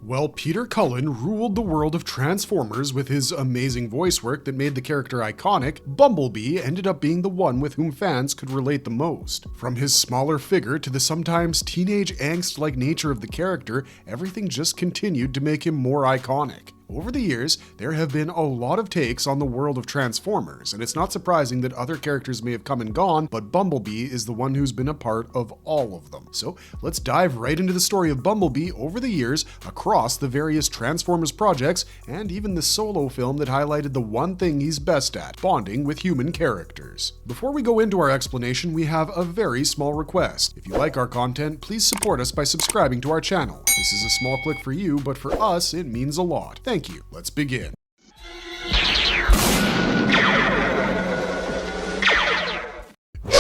Well, Peter Cullen ruled the world of Transformers with his amazing voice work that made the character iconic. Bumblebee ended up being the one with whom fans could relate the most. From his smaller figure to the sometimes teenage angst-like nature of the character, everything just continued to make him more iconic. Over the years, there have been a lot of takes on the world of Transformers, and it's not surprising that other characters may have come and gone, but Bumblebee is the one who's been a part of all of them. So let's dive right into the story of Bumblebee over the years, across the various Transformers projects, and even the solo film that highlighted the one thing he's best at, bonding with human characters. Before we go into our explanation, we have a very small request. If you like our content, please support us by subscribing to our channel. This is a small click for you, but for us, it means a lot. Thank you. Let's begin.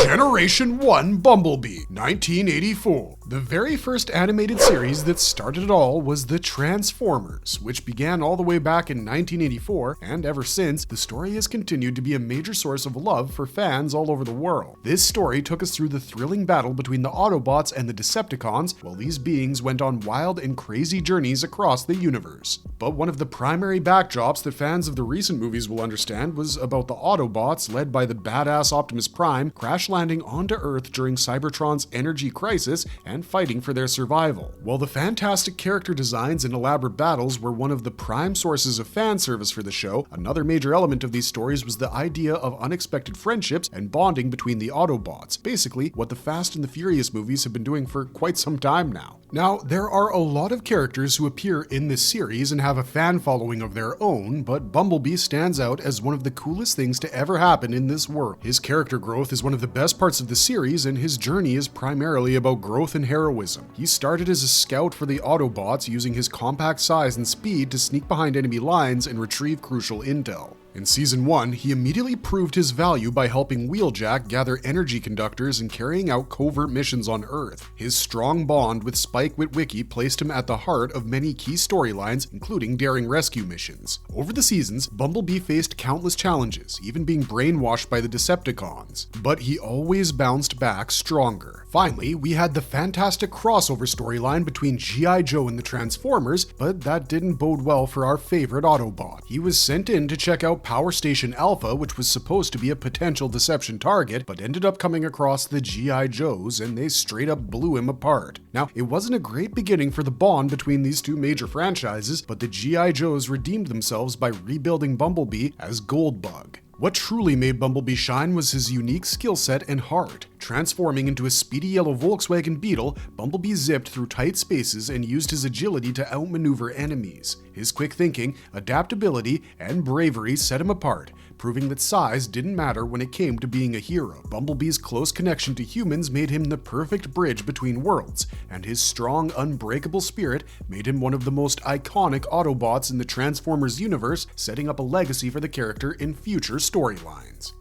Generation 1 Bumblebee, 1984. The very first animated series that started it all was the Transformers, which began all the way back in 1984, and ever since, the story has continued to be a major source of love for fans all over the world. This story took us through the thrilling battle between the Autobots and the Decepticons, while these beings went on wild and crazy journeys across the universe. But one of the primary backdrops that fans of the recent movies will understand was about the Autobots, led by the badass Optimus Prime, crash landing onto Earth during Cybertron's energy crisis and fighting for their survival. While the fantastic character designs and elaborate battles were one of the prime sources of fan service for the show, another major element of these stories was the idea of unexpected friendships and bonding between the Autobots, basically what the Fast and the Furious movies have been doing for quite some time now. Now, there are a lot of characters who appear in this series and have a fan following of their own, but Bumblebee stands out as one of the coolest things to ever happen in this world. His character growth is one of the best parts of the series, and his journey is primarily about growth and heroism. He started as a scout for the Autobots, using his compact size and speed to sneak behind enemy lines and retrieve crucial intel. In Season 1, he immediately proved his value by helping Wheeljack gather energy conductors and carrying out covert missions on Earth. His strong bond with Spike Witwicky placed him at the heart of many key storylines, including daring rescue missions. Over the seasons, Bumblebee faced countless challenges, even being brainwashed by the Decepticons, but he always bounced back stronger. Finally, we had the fantastic crossover storyline between G.I. Joe and the Transformers, but that didn't bode well for our favorite Autobot. He was sent in to check out Power Station Alpha, which was supposed to be a potential deception target, but ended up coming across the G.I. Joes, and they straight up blew him apart. Now, it wasn't a great beginning for the bond between these two major franchises, but the G.I. Joes redeemed themselves by rebuilding Bumblebee as Goldbug. What truly made Bumblebee shine was his unique skill set and heart. Transforming into a speedy yellow Volkswagen Beetle, Bumblebee zipped through tight spaces and used his agility to outmaneuver enemies. His quick thinking, adaptability, and bravery set him apart, proving that size didn't matter when it came to being a hero. Bumblebee's close connection to humans made him the perfect bridge between worlds, and his strong, unbreakable spirit made him one of the most iconic Autobots in the Transformers universe, setting up a legacy for the character in future storylines.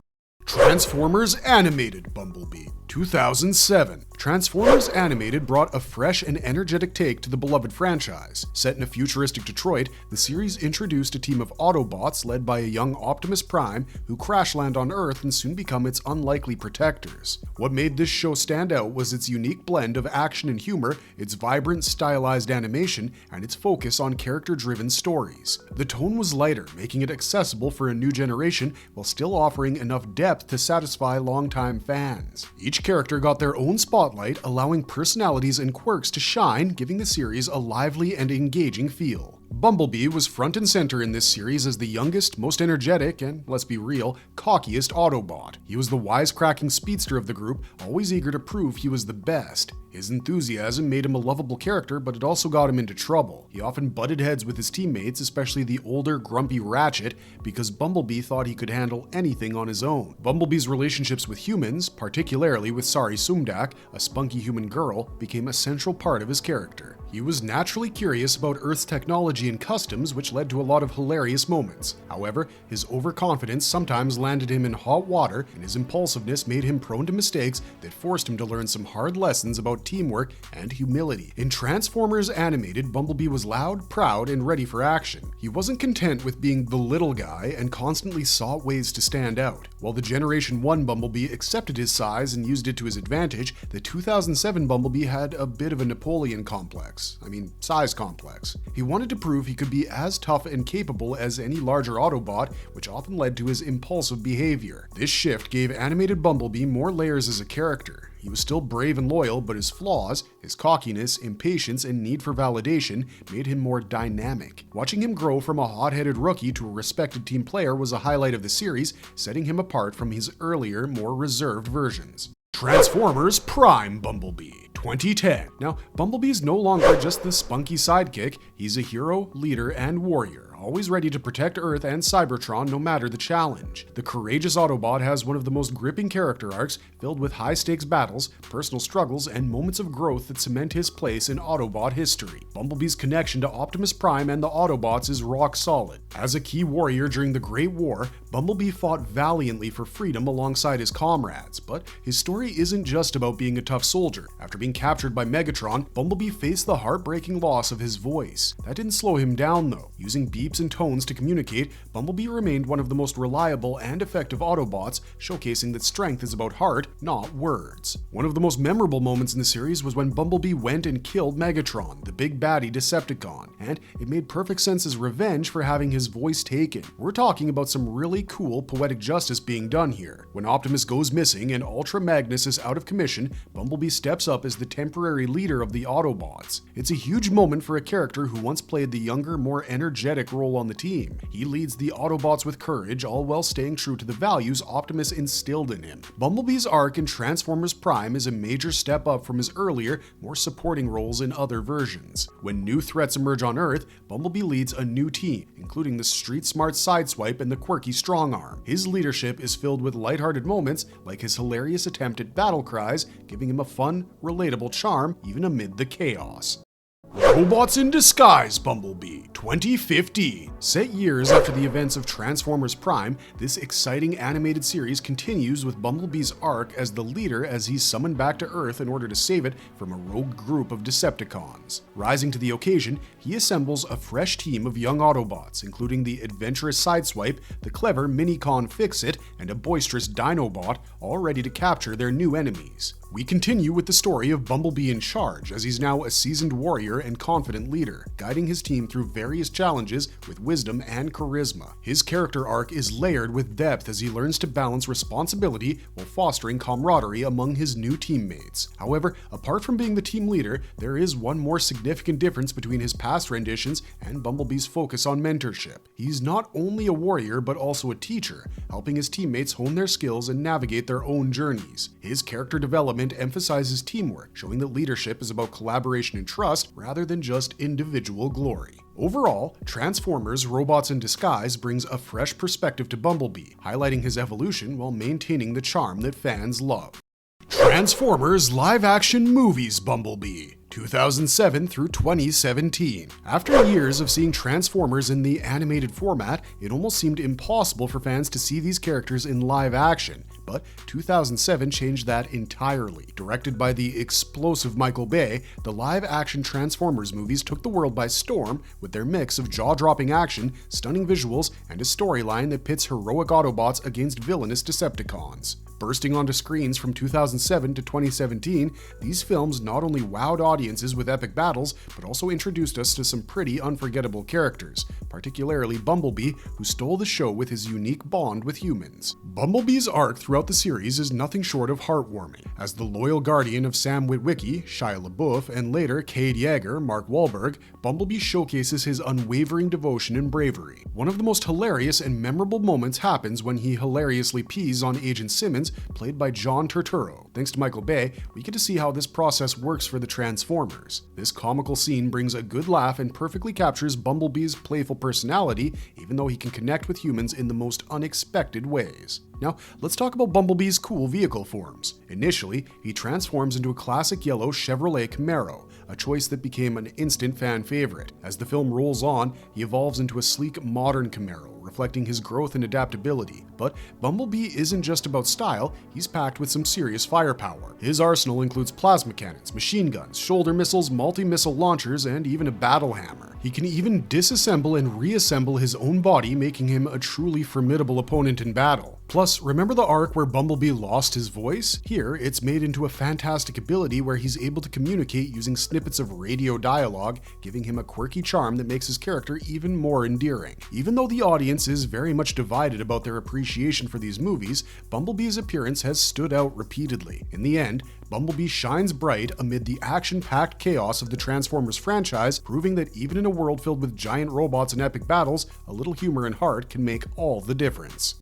Transformers Animated Bumblebee, 2007. Transformers Animated brought a fresh and energetic take to the beloved franchise. Set in a futuristic Detroit, the series introduced a team of Autobots led by a young Optimus Prime who crash land on Earth and soon become its unlikely protectors. What made this show stand out was its unique blend of action and humor, its vibrant, stylized animation, and its focus on character-driven stories. The tone was lighter, making it accessible for a new generation while still offering enough depth to satisfy longtime fans. Each character got their own spotlight, allowing personalities and quirks to shine, giving the series a lively and engaging feel. Bumblebee was front and center in this series as the youngest, most energetic, and, let's be real, cockiest Autobot. He was the wisecracking speedster of the group, always eager to prove he was the best. His enthusiasm made him a lovable character, but it also got him into trouble. He often butted heads with his teammates, especially the older, grumpy Ratchet, because Bumblebee thought he could handle anything on his own. Bumblebee's relationships with humans, particularly with Sari Sumdak, a spunky human girl, became a central part of his character. He was naturally curious about Earth's technology and customs, which led to a lot of hilarious moments. However, his overconfidence sometimes landed him in hot water, and his impulsiveness made him prone to mistakes that forced him to learn some hard lessons about teamwork and humility. In Transformers Animated, Bumblebee was loud, proud, and ready for action. He wasn't content with being the little guy and constantly sought ways to stand out. While the Generation 1 Bumblebee accepted his size and used it to his advantage, the 2007 Bumblebee had a bit of a Napoleon complex. Size complex. He wanted to prove he could be as tough and capable as any larger Autobot, which often led to his impulsive behavior. This shift gave animated Bumblebee more layers as a character. He was still brave and loyal, but his flaws, his cockiness, impatience, and need for validation made him more dynamic. Watching him grow from a hot-headed rookie to a respected team player was a highlight of the series, setting him apart from his earlier, more reserved versions. Transformers Prime Bumblebee 2010. Now, Bumblebee's no longer just the spunky sidekick, he's a hero, leader, and warrior, always ready to protect Earth and Cybertron no matter the challenge. The courageous Autobot has one of the most gripping character arcs, filled with high-stakes battles, personal struggles, and moments of growth that cement his place in Autobot history. Bumblebee's connection to Optimus Prime and the Autobots is rock solid. As a key warrior during the Great War, Bumblebee fought valiantly for freedom alongside his comrades, but his story isn't just about being a tough soldier. After being captured by Megatron, Bumblebee faced the heartbreaking loss of his voice. That didn't slow him down though. Using beeps and tones to communicate, Bumblebee remained one of the most reliable and effective Autobots, showcasing that strength is about heart, not words. One of the most memorable moments in the series was when Bumblebee went and killed Megatron, the big baddie Decepticon, and it made perfect sense as revenge for having his voice taken. We're talking about some really cool poetic justice being done here. When Optimus goes missing and Ultra Magnus is out of commission, Bumblebee steps up as the temporary leader of the Autobots. It's a huge moment for a character who once played the younger, more energetic role on the team. He leads the Autobots with courage, all while staying true to the values Optimus instilled in him. Bumblebee's arc in Transformers Prime is a major step up from his earlier, more supporting roles in other versions. When new threats emerge on Earth, Bumblebee leads a new team, including the street-smart Sideswipe and the quirky Strongarm. His leadership is filled with lighthearted moments, like his hilarious attempt at battle cries, giving him a fun, relatable charm even amid the chaos. Robots in Disguise Bumblebee 2015. Set years after the events of Transformers Prime, this exciting animated series continues with Bumblebee's arc as the leader as he's summoned back to Earth in order to save it from a rogue group of Decepticons. Rising to the occasion, he assembles a fresh team of young Autobots, including the adventurous Sideswipe, the clever Minicon Fix-It, and a boisterous Dinobot, all ready to capture their new enemies. We continue with the story of Bumblebee in charge, as he's now a seasoned warrior and confident leader, guiding his team through various challenges with wisdom and charisma. His character arc is layered with depth as he learns to balance responsibility while fostering camaraderie among his new teammates. However, apart from being the team leader, there is one more significant difference between his past renditions and Bumblebee's focus on mentorship. He's not only a warrior, but also a teacher, helping his teammates hone their skills and navigate their own journeys. His character development emphasizes teamwork, showing that leadership is about collaboration and trust rather than just individual glory. Overall, Transformers Robots in Disguise brings a fresh perspective to Bumblebee, highlighting his evolution while maintaining the charm that fans love. Transformers Live-Action Movies Bumblebee 2007 through 2017. After years of seeing Transformers in the animated format, it almost seemed impossible for fans to see these characters in live action, but 2007 changed that entirely. Directed by the explosive Michael Bay, the live-action Transformers movies took the world by storm with their mix of jaw-dropping action, stunning visuals, and a storyline that pits heroic Autobots against villainous Decepticons. Bursting onto screens from 2007 to 2017, these films not only wowed audiences with epic battles, but also introduced us to some pretty unforgettable characters, particularly Bumblebee, who stole the show with his unique bond with humans. Bumblebee's arc throughout the series is nothing short of heartwarming. As the loyal guardian of Sam Witwicky, Shia LaBeouf, and later Cade Yeager, Mark Wahlberg, Bumblebee showcases his unwavering devotion and bravery. One of the most hilarious and memorable moments happens when he hilariously pees on Agent Simmons, played by John Turturro. Thanks to Michael Bay, we get to see how this process works for the Transformers. This comical scene brings a good laugh and perfectly captures Bumblebee's playful personality, even though he can connect with humans in the most unexpected ways. Now, let's talk about Bumblebee's cool vehicle forms. Initially, he transforms into a classic yellow Chevrolet Camaro, a choice that became an instant fan favorite. As the film rolls on, he evolves into a sleek, modern Camaro, reflecting his growth and adaptability. But Bumblebee isn't just about style, he's packed with some serious firepower. His arsenal includes plasma cannons, machine guns, shoulder missiles, multi-missile launchers, and even a battle hammer. He can even disassemble and reassemble his own body, making him a truly formidable opponent in battle. Plus, remember the arc where Bumblebee lost his voice? Here, it's made into a fantastic ability where he's able to communicate using snippets of radio dialogue, giving him a quirky charm that makes his character even more endearing. Even though the audience is very much divided about their appreciation for these movies, Bumblebee's appearance has stood out repeatedly. In the end, Bumblebee shines bright amid the action-packed chaos of the Transformers franchise, proving that even in a world filled with giant robots and epic battles, a little humor and heart can make all the difference.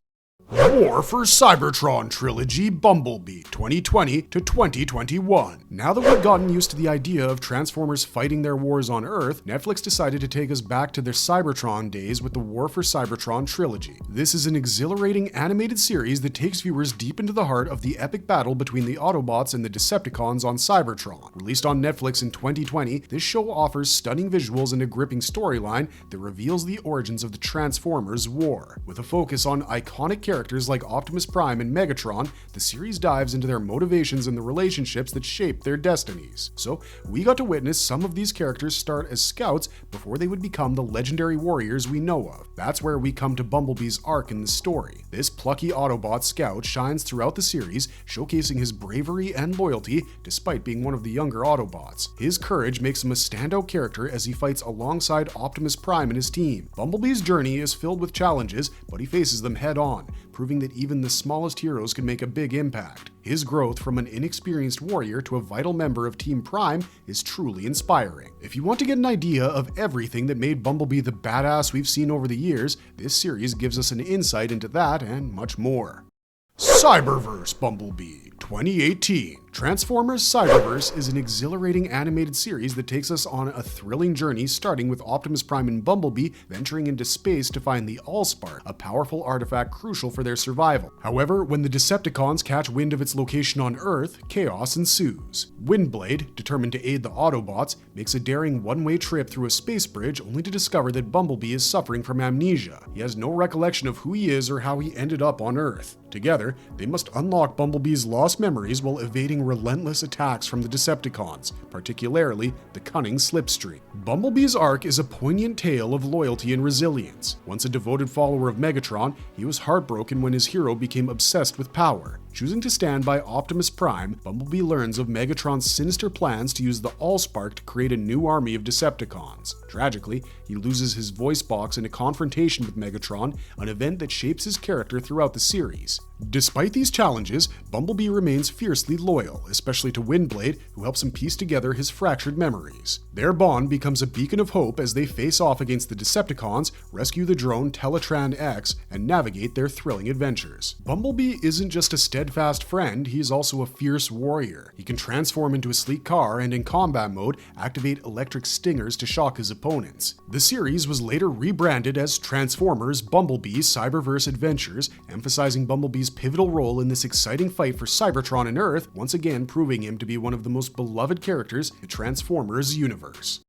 War for Cybertron Trilogy Bumblebee 2020 to 2021. Now that we've gotten used to the idea of Transformers fighting their wars on Earth, Netflix decided to take us back to their Cybertron days with the War for Cybertron Trilogy. This is an exhilarating animated series that takes viewers deep into the heart of the epic battle between the Autobots and the Decepticons on Cybertron. Released on Netflix in 2020, this show offers stunning visuals and a gripping storyline that reveals the origins of the Transformers war. With a focus on iconic characters like Optimus Prime and Megatron, the series dives into their motivations and the relationships that shape their destinies. So, we got to witness some of these characters start as scouts before they would become the legendary warriors we know of. That's where we come to Bumblebee's arc in the story. This plucky Autobot scout shines throughout the series, showcasing his bravery and loyalty despite being one of the younger Autobots. His courage makes him a standout character as he fights alongside Optimus Prime and his team. Bumblebee's journey is filled with challenges, but he faces them head on, proving that even the smallest heroes can make a big impact. His growth from an inexperienced warrior to a vital member of Team Prime is truly inspiring. If you want to get an idea of everything that made Bumblebee the badass we've seen over the years, this series gives us an insight into that and much more. Cyberverse Bumblebee 2018. Transformers Cyberverse is an exhilarating animated series that takes us on a thrilling journey starting with Optimus Prime and Bumblebee venturing into space to find the Allspark, a powerful artifact crucial for their survival. However, when the Decepticons catch wind of its location on Earth, chaos ensues. Windblade, determined to aid the Autobots, makes a daring one-way trip through a space bridge only to discover that Bumblebee is suffering from amnesia. He has no recollection of who he is or how he ended up on Earth. Together, they must unlock Bumblebee's lost memories while evading relentless attacks from the Decepticons, particularly the cunning Slipstream. Bumblebee's arc is a poignant tale of loyalty and resilience. Once a devoted follower of Megatron, he was heartbroken when his hero became obsessed with power. Choosing to stand by Optimus Prime, Bumblebee learns of Megatron's sinister plans to use the Allspark to create a new army of Decepticons. Tragically, he loses his voice box in a confrontation with Megatron, an event that shapes his character throughout the series. Despite these challenges, Bumblebee remains fiercely loyal, especially to Windblade, who helps him piece together his fractured memories. Their bond becomes a beacon of hope as they face off against the Decepticons, rescue the drone Teletran X, and navigate their thrilling adventures. Bumblebee isn't just a steadfast friend, he's also a fierce warrior. He can transform into a sleek car and in combat mode, activate electric stingers to shock his opponents. The series was later rebranded as Transformers Bumblebee Cyberverse Adventures, emphasizing Bumblebee's pivotal role in this exciting fight for Cybertron and Earth, once again proving him to be one of the most beloved characters in the Transformers universe.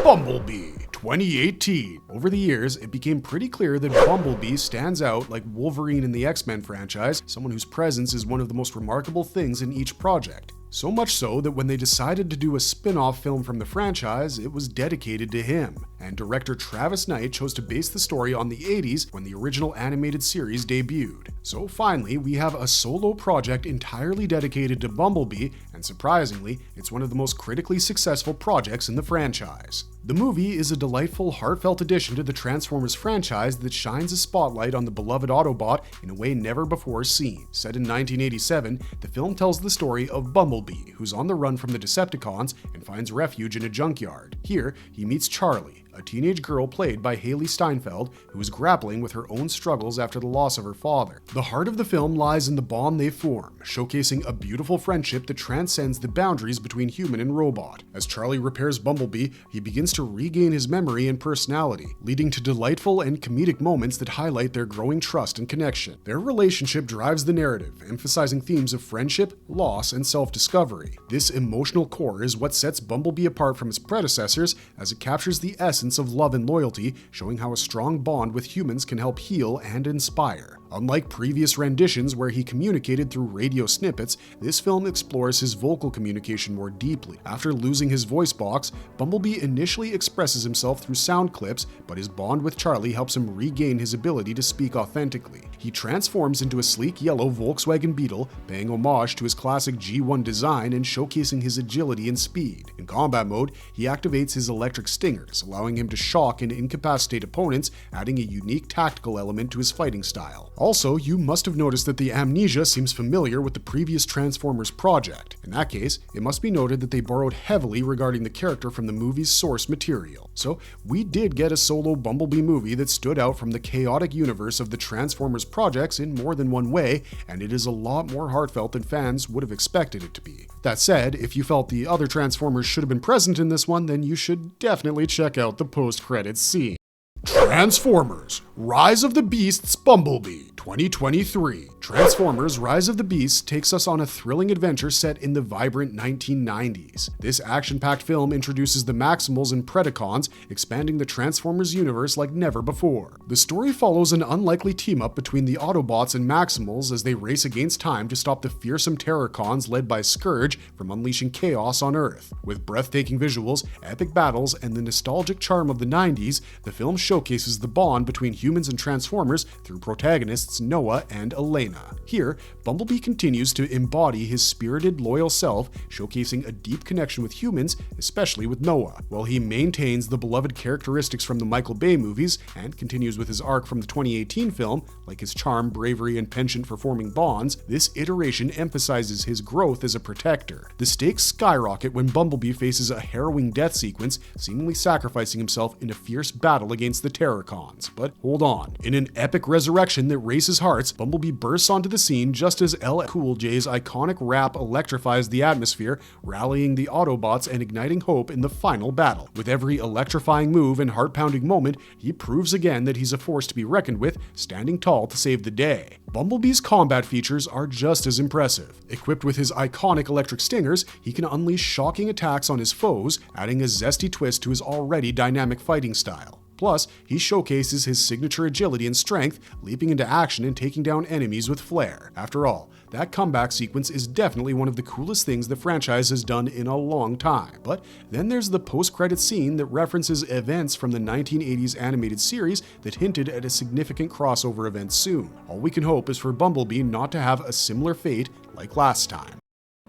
Bumblebee 2018. Over the years, it became pretty clear that Bumblebee stands out like Wolverine in the X-Men franchise, someone whose presence is one of the most remarkable things in each project. So much so that when they decided to do a spin-off film from the franchise, it was dedicated to him. And director Travis Knight chose to base the story on the 80s when the original animated series debuted. So finally, we have a solo project entirely dedicated to Bumblebee, and surprisingly, it's one of the most critically successful projects in the franchise. The movie is a delightful, heartfelt addition to the Transformers franchise that shines a spotlight on the beloved Autobot in a way never before seen. Set in 1987, the film tells the story of Bumblebee, who's on the run from the Decepticons and finds refuge in a junkyard. Here, he meets Charlie, a teenage girl played by Haley Steinfeld, who is grappling with her own struggles after the loss of her father. The heart of the film lies in the bond they form, showcasing a beautiful friendship that transcends the boundaries between human and robot. As Charlie repairs Bumblebee, he begins to regain his memory and personality, leading to delightful and comedic moments that highlight their growing trust and connection. Their relationship drives the narrative, emphasizing themes of friendship, loss, and self-discovery. This emotional core is what sets Bumblebee apart from its predecessors, as it captures the essence essence of love and loyalty, showing how a strong bond with humans can help heal and inspire. Unlike previous renditions where he communicated through radio snippets, this film explores his vocal communication more deeply. After losing his voice box, Bumblebee initially expresses himself through sound clips, but his bond with Charlie helps him regain his ability to speak authentically. He transforms into a sleek yellow Volkswagen Beetle, paying homage to his classic G1 design and showcasing his agility and speed. In combat mode, he activates his electric stingers, allowing him to shock and incapacitate opponents, adding a unique tactical element to his fighting style. Also, you must have noticed that the amnesia seems familiar with the previous Transformers project. In that case, it must be noted that they borrowed heavily regarding the character from the movie's source material. So, we did get a solo Bumblebee movie that stood out from the chaotic universe of the Transformers projects in more than one way, and it is a lot more heartfelt than fans would have expected it to be. That said, if you felt the other Transformers should have been present in this one, then you should definitely check out the post-credits scene. Transformers: Rise of the Beasts Bumblebee 2023. Transformers: Rise of the Beasts takes us on a thrilling adventure set in the vibrant 1990s. This action-packed film introduces the Maximals and Predacons, expanding the Transformers universe like never before. The story follows an unlikely team-up between the Autobots and Maximals as they race against time to stop the fearsome Terrorcons led by Scourge from unleashing chaos on Earth. With breathtaking visuals, epic battles, and the nostalgic charm of the 90s, the film showcases the bond between humans and Transformers through protagonists Noah and Elena. Here, Bumblebee continues to embody his spirited, loyal self, showcasing a deep connection with humans, especially with Noah. While he maintains the beloved characteristics from the Michael Bay movies and continues with his arc from the 2018 film, like his charm, bravery, and penchant for forming bonds, this iteration emphasizes his growth as a protector. The stakes skyrocket when Bumblebee faces a harrowing death sequence, seemingly sacrificing himself in a fierce battle against the Terrorcons. But hold on. In an epic resurrection that races hearts, Bumblebee bursts onto the scene just as LL Cool J's iconic rap electrifies the atmosphere, rallying the Autobots and igniting hope in the final battle. With every electrifying move and heart-pounding moment, he proves again that he's a force to be reckoned with, standing tall to save the day. Bumblebee's combat features are just as impressive. Equipped with his iconic electric stingers, he can unleash shocking attacks on his foes, adding a zesty twist to his already dynamic fighting style. Plus, he showcases his signature agility and strength, leaping into action and taking down enemies with flair. After all, that comeback sequence is definitely one of the coolest things the franchise has done in a long time. But then there's the post-credits scene that references events from the 1980s animated series that hinted at a significant crossover event soon. All we can hope is for Bumblebee not to have a similar fate like last time.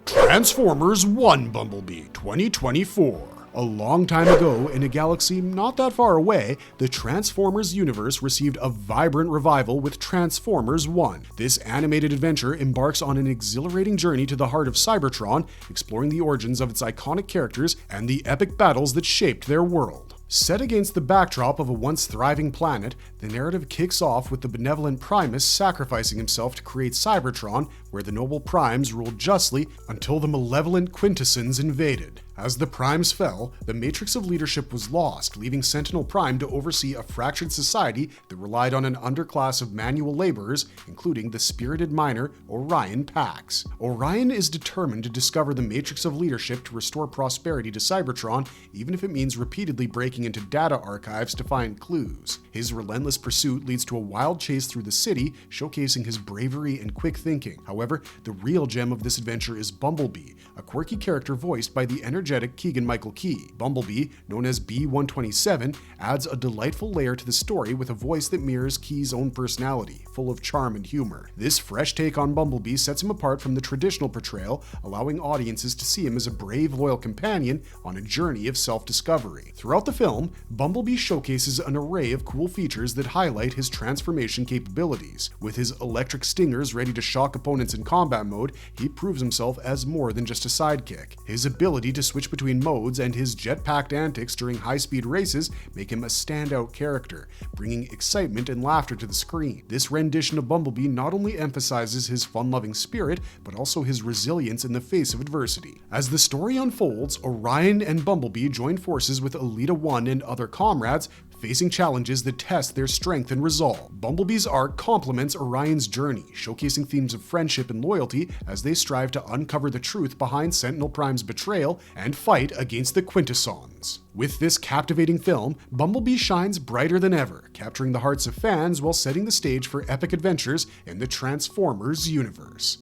Transformers 1 Bumblebee 2024. A long time ago, in a galaxy not that far away, the Transformers universe received a vibrant revival with Transformers 1. This animated adventure embarks on an exhilarating journey to the heart of Cybertron, exploring the origins of its iconic characters and the epic battles that shaped their world. Set against the backdrop of a once thriving planet, the narrative kicks off with the benevolent Primus sacrificing himself to create Cybertron, where the noble Primes ruled justly until the malevolent Quintessons invaded. As the Primes fell, the matrix of leadership was lost, leaving Sentinel Prime to oversee a fractured society that relied on an underclass of manual laborers, including the spirited miner Orion Pax. Orion is determined to discover the matrix of leadership to restore prosperity to Cybertron, even if it means repeatedly breaking into data archives to find clues. His relentless pursuit leads to a wild chase through the city, showcasing his bravery and quick thinking. However, the real gem of this adventure is Bumblebee, a quirky character voiced by the energetic Keegan-Michael Key. Bumblebee, known as B-127, adds a delightful layer to the story with a voice that mirrors Key's own personality, full of charm and humor. This fresh take on Bumblebee sets him apart from the traditional portrayal, allowing audiences to see him as a brave, loyal companion on a journey of self-discovery. Throughout the film, Bumblebee showcases an array of cool features that highlight his transformation capabilities. With his electric stingers ready to shock opponents in combat mode, he proves himself as more than just a sidekick. His ability to switch between modes and his jet-packed antics during high-speed races make him a standout character, bringing excitement and laughter to the screen. This rendition of Bumblebee not only emphasizes his fun-loving spirit, but also his resilience in the face of adversity. As the story unfolds, Orion and Bumblebee join forces with Elita 1 and other comrades, facing challenges that test their strength and resolve. Bumblebee's arc complements Orion's journey, showcasing themes of friendship and loyalty as they strive to uncover the truth behind Sentinel Prime's betrayal and fight against the Quintessons. With this captivating film, Bumblebee shines brighter than ever, capturing the hearts of fans while setting the stage for epic adventures in the Transformers universe.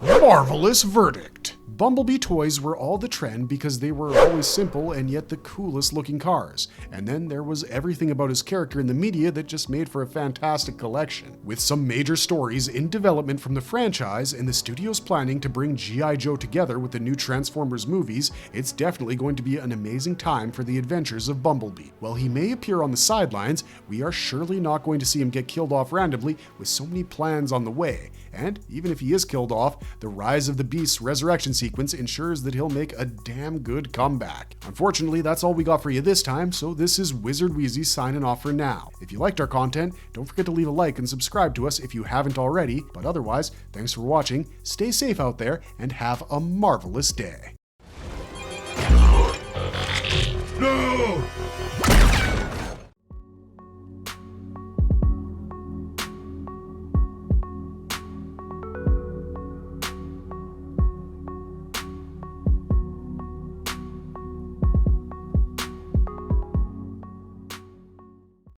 Marvelous verdict! Bumblebee toys were all the trend because they were always simple and yet the coolest looking cars. And then there was everything about his character in the media that just made for a fantastic collection. With some major stories in development from the franchise and the studio's planning to bring G.I. Joe together with the new Transformers movies, it's definitely going to be an amazing time for the adventures of Bumblebee. While he may appear on the sidelines, we are surely not going to see him get killed off randomly with so many plans on the way. And even if he is killed off, the Rise of the Beast's resurrection sequence ensures that he'll make a damn good comeback. Unfortunately, that's all we got for you this time, so this is Wizard Wheezy signing off for now. If you liked our content, don't forget to leave a like and subscribe to us if you haven't already, but otherwise, thanks for watching, stay safe out there, and have a marvelous day. No!